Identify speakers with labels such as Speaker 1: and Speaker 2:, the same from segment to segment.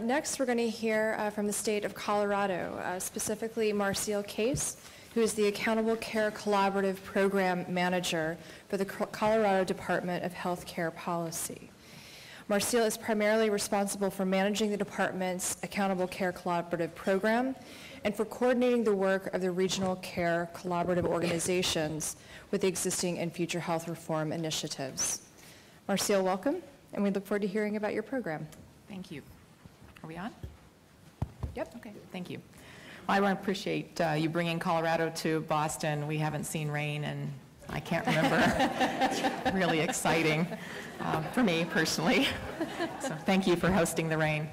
Speaker 1: Next, we're going to hear from the state of Colorado, specifically Marceil Case, who is the Accountable Care Collaborative Program Manager for the Colorado Department of Healthcare Policy. Marceil is primarily responsible for managing the department's Accountable Care Collaborative Program and for coordinating the work of the regional care collaborative organizations with the existing and future health reform initiatives. Marceil, welcome, and we look forward to hearing about your program.
Speaker 2: Thank you. Are we on?
Speaker 1: Yep.
Speaker 2: Okay, thank you. Well, I want to appreciate you bringing Colorado to Boston. We haven't seen rain, and I can't remember. It's really exciting for me personally. So thank you for hosting the rain.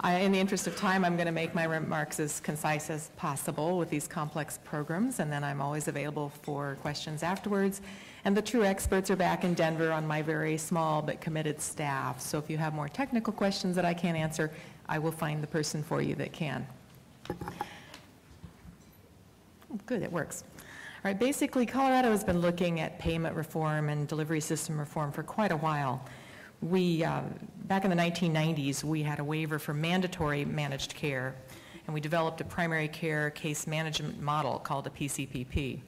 Speaker 2: In the interest of time, I'm going to make my remarks as concise as possible with these complex programs, and then I'm always available for questions afterwards. And the true experts are back in Denver on my very small but committed staff. So if you have more technical questions that I can't answer, I will find the person for you that can. Good, it works. All right, basically, Colorado has been looking at payment reform and delivery system reform for quite a while. Back in the 1990s, we had a waiver for mandatory managed care, and we developed a primary care case management model called a PCPP.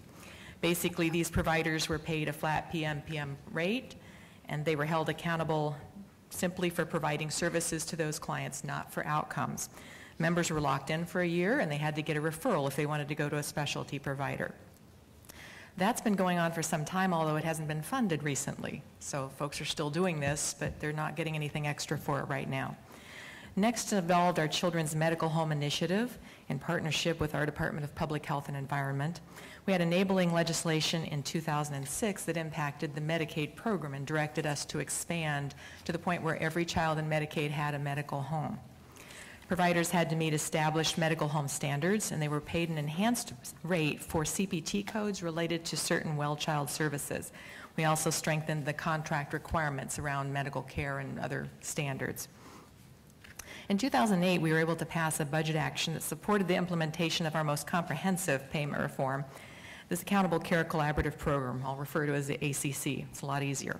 Speaker 2: Basically, these providers were paid a flat PMPM rate, and they were held accountable simply for providing services to those clients, not for outcomes. Members were locked in for a year, and they had to get a referral if they wanted to go to a specialty provider. That's been going on for some time, although it hasn't been funded recently. So folks are still doing this, but they're not getting anything extra for it right now. Next involved our Children's Medical Home Initiative in partnership with our Department of Public Health and Environment. We had enabling legislation in 2006 that impacted the Medicaid program and directed us to expand to the point where every child in Medicaid had a medical home. Providers had to meet established medical home standards, and they were paid an enhanced rate for CPT codes related to certain well-child services. We also strengthened the contract requirements around medical care and other standards. In 2008, we were able to pass a budget action that supported the implementation of our most comprehensive payment reform, this Accountable Care Collaborative Program. I'll refer to it as the ACC. It's a lot easier.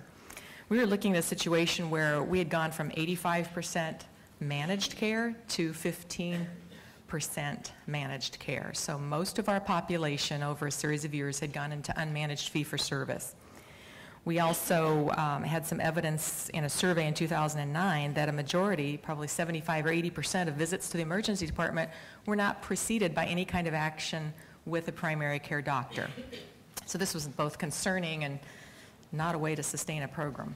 Speaker 2: We were looking at a situation where we had gone from 85% managed care to 15% managed care. So most of our population over a series of years had gone into unmanaged fee-for-service. We also had some evidence in a survey in 2009 that a majority, probably 75 or 80% of visits to the emergency department were not preceded by any kind of action with a primary care doctor. So this was both concerning and not a way to sustain a program.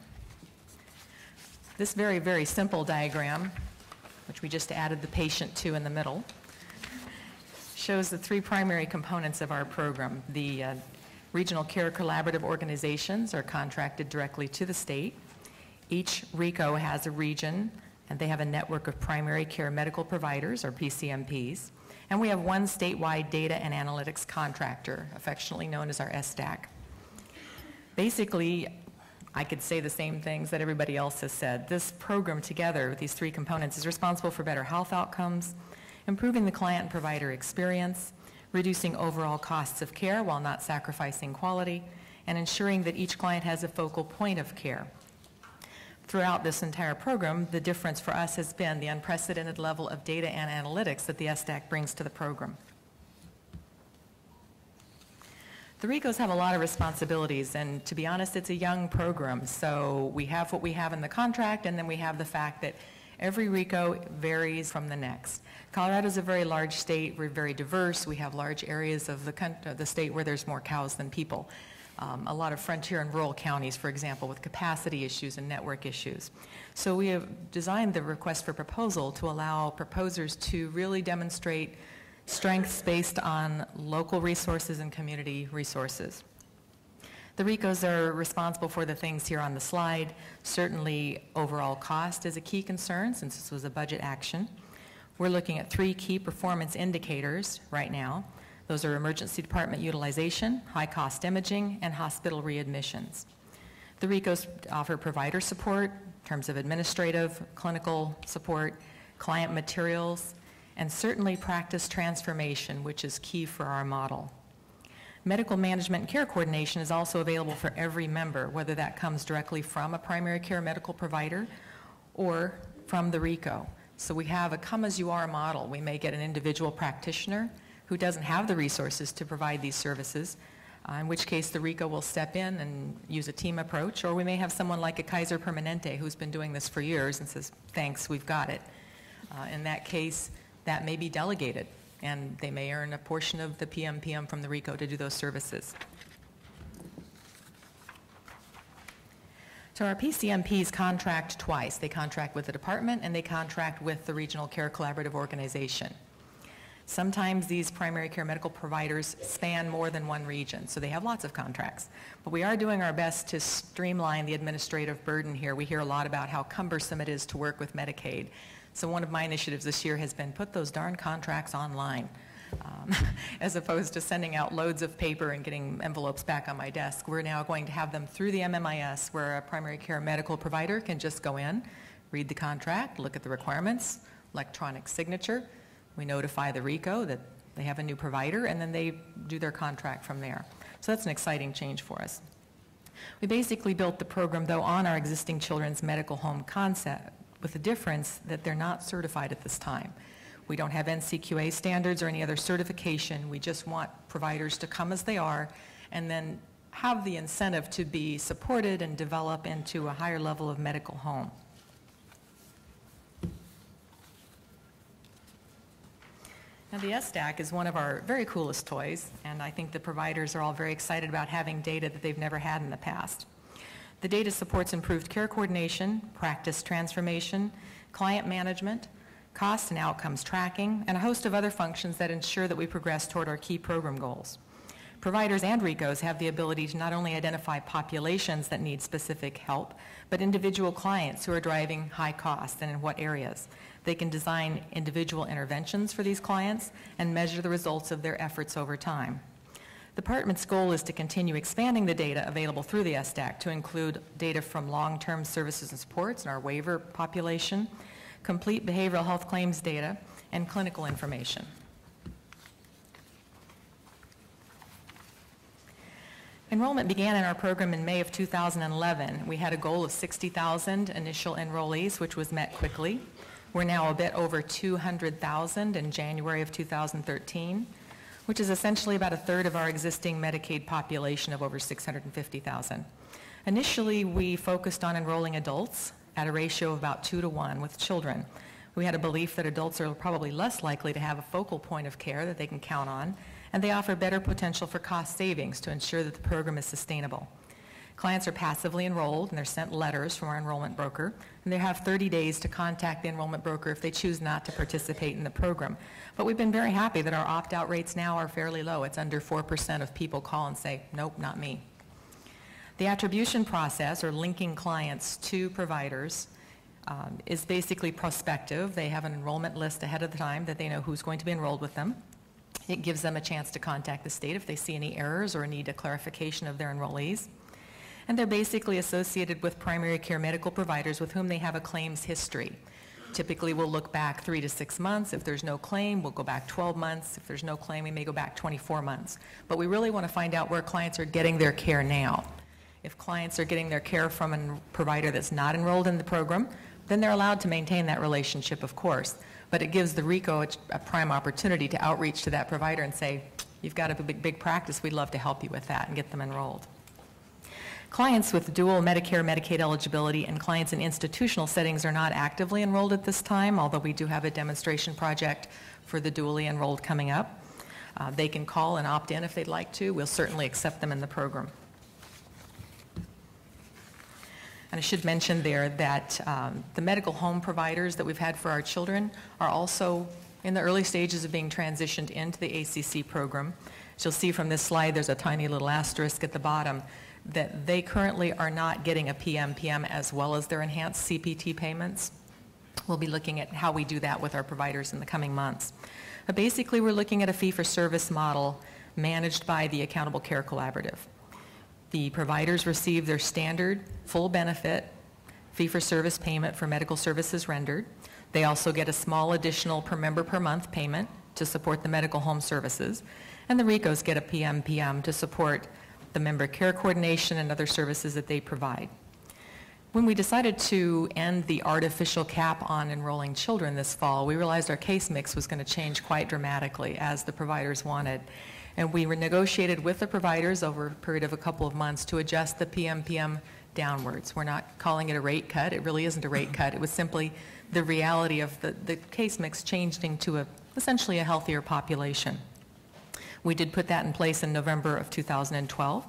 Speaker 2: This very, very simple diagram, which we just added the patient to in the middle, shows the three primary components of our program. The regional care collaborative organizations are contracted directly to the state. Each RICO has a region, and they have a network of primary care medical providers, or PCMPs. And we have one statewide data and analytics contractor, affectionately known as our SDAC. Basically, I could say the same things that everybody else has said. This program together with these three components is responsible for better health outcomes, improving the client and provider experience, reducing overall costs of care while not sacrificing quality, and ensuring that each client has a focal point of care. Throughout this entire program, the difference for us has been the unprecedented level of data and analytics that the SDAC brings to the program. The RICOs have a lot of responsibilities, and to be honest, it's a young program. So we have what we have in the contract, and then we have the fact that every RICO varies from the next. Colorado is a very large state. We're very diverse. We have large areas of the state where there's more cows than people. A lot of frontier and rural counties, for example, with capacity issues and network issues. So we have designed the request for proposal to allow proposers to really demonstrate strengths based on local resources and community resources. The RICOs are responsible for the things here on the slide. Certainly, overall cost is a key concern since this was a budget action. We're looking at three key performance indicators right now. Those are emergency department utilization, high-cost imaging, and hospital readmissions. The RICOs offer provider support in terms of administrative, clinical support, client materials, and certainly practice transformation, which is key for our model. Medical management and care coordination is also available for every member, whether that comes directly from a primary care medical provider or from the RICO. So we have a come-as-you-are model. We may get an individual practitioner who doesn't have the resources to provide these services, in which case the RICO will step in and use a team approach, or we may have someone like a Kaiser Permanente who's been doing this for years and says, thanks, we've got it. In that case, that may be delegated, and they may earn a portion of the PMPM from the RICO to do those services. So our PCMPs contract twice. They contract with the department and they contract with the Regional Care Collaborative Organization. Sometimes these primary care medical providers span more than one region, so they have lots of contracts. But we are doing our best to streamline the administrative burden here. We hear a lot about how cumbersome it is to work with Medicaid. So one of my initiatives this year has been put those darn contracts online. As opposed to sending out loads of paper and getting envelopes back on my desk. We're now going to have them through the MMIS, where a primary care medical provider can just go in, read the contract, look at the requirements, electronic signature. We notify the RICO that they have a new provider, and then they do their contract from there. So that's an exciting change for us. We basically built the program, though, on our existing children's medical home concept, with the difference that they're not certified at this time. We don't have NCQA standards or any other certification. We just want providers to come as they are and then have the incentive to be supported and develop into a higher level of medical home. Now the SDAC is one of our very coolest toys, and I think the providers are all very excited about having data that they've never had in the past. The data supports improved care coordination, practice transformation, client management, cost and outcomes tracking, and a host of other functions that ensure that we progress toward our key program goals. Providers and RICOs have the ability to not only identify populations that need specific help, but individual clients who are driving high costs and in what areas. They can design individual interventions for these clients and measure the results of their efforts over time. The department's goal is to continue expanding the data available through the SDAC to include data from long-term services and supports in our waiver population, complete behavioral health claims data, and clinical information. Enrollment began in our program in May of 2011. We had a goal of 60,000 initial enrollees, which was met quickly. We're now a bit over 200,000 in January of 2013, which is essentially about a third of our existing Medicaid population of over 650,000. Initially, we focused on enrolling adults at a ratio of about 2 to 1 with children. We had a belief that adults are probably less likely to have a focal point of care that they can count on, and they offer better potential for cost savings to ensure that the program is sustainable. Clients are passively enrolled, and they're sent letters from our enrollment broker, and they have 30 days to contact the enrollment broker if they choose not to participate in the program. But we've been very happy that our opt-out rates now are fairly low. It's under 4% of people call and say, nope, not me. The attribution process, or linking clients to providers, is basically prospective. They have an enrollment list ahead of the time that they know who's going to be enrolled with them. It gives them a chance to contact the state if they see any errors or need a clarification of their enrollees. And they're basically associated with primary care medical providers with whom they have a claims history. Typically, we'll look back 3 to 6 months. If there's no claim, we'll go back 12 months. If there's no claim, we may go back 24 months. But we really want to find out where clients are getting their care now. If clients are getting their care from a provider that's not enrolled in the program, then they're allowed to maintain that relationship, of course. But it gives the RICO a prime opportunity to outreach to that provider and say, you've got a big practice, we'd love to help you with that and get them enrolled. Clients with dual Medicare, Medicaid eligibility and clients in institutional settings are not actively enrolled at this time, although we do have a demonstration project for the dually enrolled coming up. They can call and opt in if they'd like to. We'll certainly accept them in the program. And I should mention there that the medical home providers that we've had for our children are also in the early stages of being transitioned into the ACC program. As you'll see from this slide, there's a tiny little asterisk at the bottom that they currently are not getting a PMPM as well as their enhanced CPT payments. We'll be looking at how we do that with our providers in the coming months. But basically, we're looking at a fee-for-service model managed by the Accountable Care Collaborative. The providers receive their standard full benefit fee-for-service payment for medical services rendered. They also get a small additional per member per month payment to support the medical home services. And the RICOs get a PMPM to support the member care coordination and other services that they provide. When we decided to end the artificial cap on enrolling children this fall, we realized our case mix was going to change quite dramatically as the providers wanted. And we negotiated with the providers over a period of a couple of months to adjust the PMPM downwards. We're not calling it a rate cut. It really isn't a rate cut. It was simply the reality of the case mix changing to essentially a healthier population. We did put that in place in November of 2012.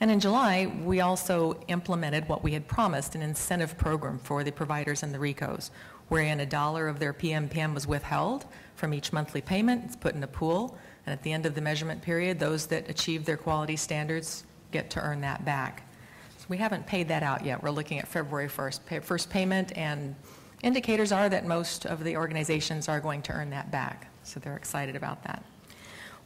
Speaker 2: And in July, we also implemented what we had promised, an incentive program for the providers and the RICOs, wherein $1 of their PMPM was withheld from each monthly payment. It's put in a pool, and at the end of the measurement period, those that achieve their quality standards get to earn that back. So we haven't paid that out yet. We're looking at February 1st, first payment, and indicators are that most of the organizations are going to earn that back, so they're excited about that.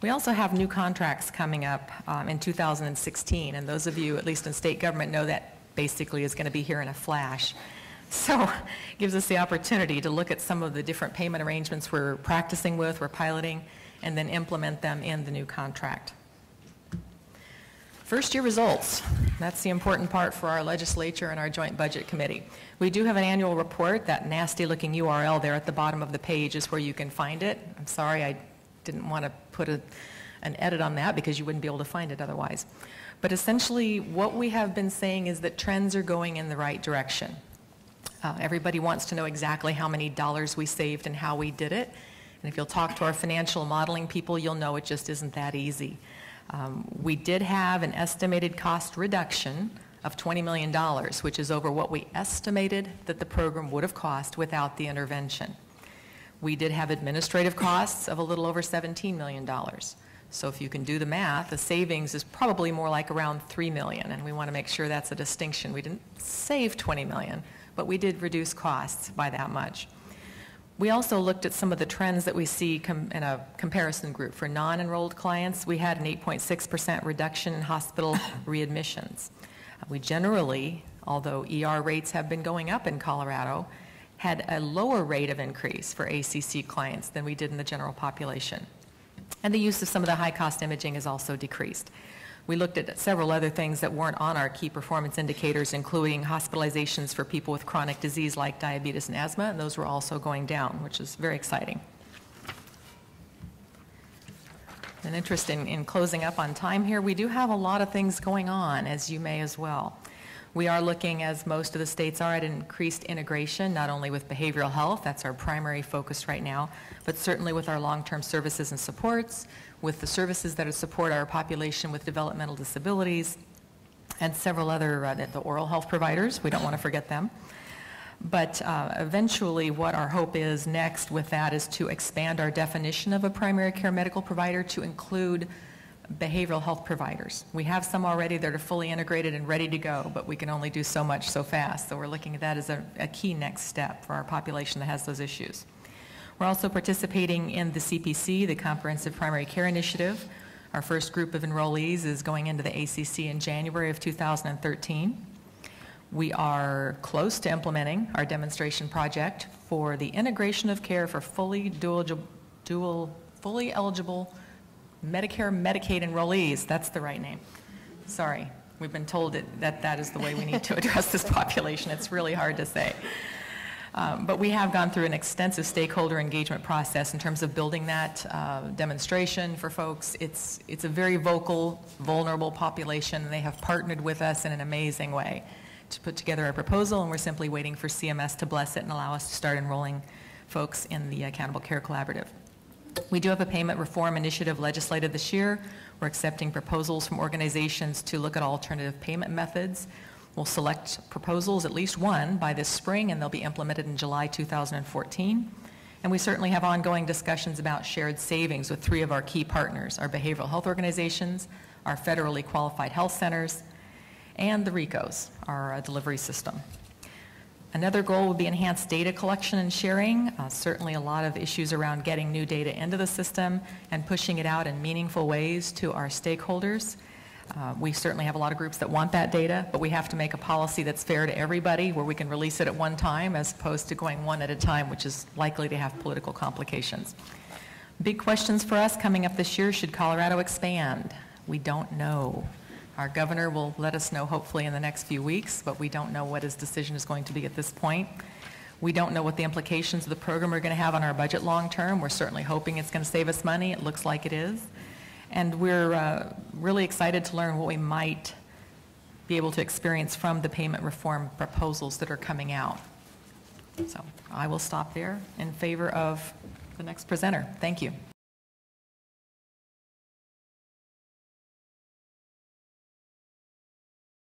Speaker 2: We also have new contracts coming up in 2016, and those of you, at least in state government, know that basically is going to be here in a flash. So it gives us the opportunity to look at some of the different payment arrangements we're practicing with, we're piloting, and then implement them in the new contract. First year results. That's the important part for our legislature and our joint budget committee. We do have an annual report. That nasty looking URL there at the bottom of the page is where you can find it. I'm sorry, I didn't want to put an edit on that because you wouldn't be able to find it otherwise. But essentially what we have been saying is that trends are going in the right direction. Everybody wants to know exactly how many dollars we saved and how we did it. And if you'll talk to our financial modeling people, you'll know it just isn't that easy. We did have an estimated cost reduction of $20 million, which is over what we estimated that the program would have cost without the intervention. We did have administrative costs of a little over $17 million. So if you can do the math, the savings is probably more like around $3 million, and we want to make sure that's a distinction. We didn't save $20 million, but we did reduce costs by that much. We also looked at some of the trends that we see in a comparison group. For non-enrolled clients, we had an 8.6% reduction in hospital readmissions. We generally, although ER rates have been going up in Colorado, had a lower rate of increase for ACC clients than we did in the general population. And the use of some of the high-cost imaging has also decreased. We looked at several other things that weren't on our key performance indicators, including hospitalizations for people with chronic disease like diabetes and asthma, and those were also going down, which is very exciting. An interest in closing up on time here, we do have a lot of things going on, as you may as well. We are looking, as most of the states are, at increased integration, not only with behavioral health, that's our primary focus right now, but certainly with our long-term services and supports, with the services that support our population with developmental disabilities, and several other, the oral health providers, we don't want to forget them. But eventually what our hope is next with that is to expand our definition of a primary care medical provider to include behavioral health providers. We have some already that are fully integrated and ready to go, but we can only do so much so fast. So we're looking at that as a key next step for our population that has those issues. We're also participating in the CPC, the Comprehensive Primary Care Initiative. Our first group of enrollees is going into the ACC in January of 2013. We are close to implementing our demonstration project for the integration of care for fully eligible Medicare, Medicaid enrollees. That's the right name. Sorry, we've been told that is the way we need to address this population. It's really hard to say. But we have gone through an extensive stakeholder engagement process in terms of building that demonstration for folks. It's a very vocal, vulnerable population, and they have partnered with us in an amazing way to put together a proposal, and we're simply waiting for CMS to bless it and allow us to start enrolling folks in the Accountable Care Collaborative. We do have a payment reform initiative legislated this year. We're accepting proposals from organizations to look at alternative payment methods. We'll select proposals, at least one, by this spring, and they'll be implemented in July 2014. And we certainly have ongoing discussions about shared savings with 3 of our key partners, our behavioral health organizations, our federally qualified health centers, and the RICOs, our delivery system. Another goal would be enhanced data collection and sharing. Certainly a lot of issues around getting new data into the system and pushing it out in meaningful ways to our stakeholders. We certainly have a lot of groups that want that data, but we have to make a policy that's fair to everybody where we can release it at one time as opposed to going one at a time, which is likely to have political complications. Big questions for us coming up this year: should Colorado expand? We don't know. Our governor will let us know hopefully in the next few weeks, but we don't know what his decision is going to be at this point. We don't know what the implications of the program are going to have on our budget long term. We're certainly hoping it's going to save us money. It looks like it is. And we're really excited to learn what we might be able to experience from the payment reform proposals that are coming out. So I will stop there in favor of the next presenter. Thank you.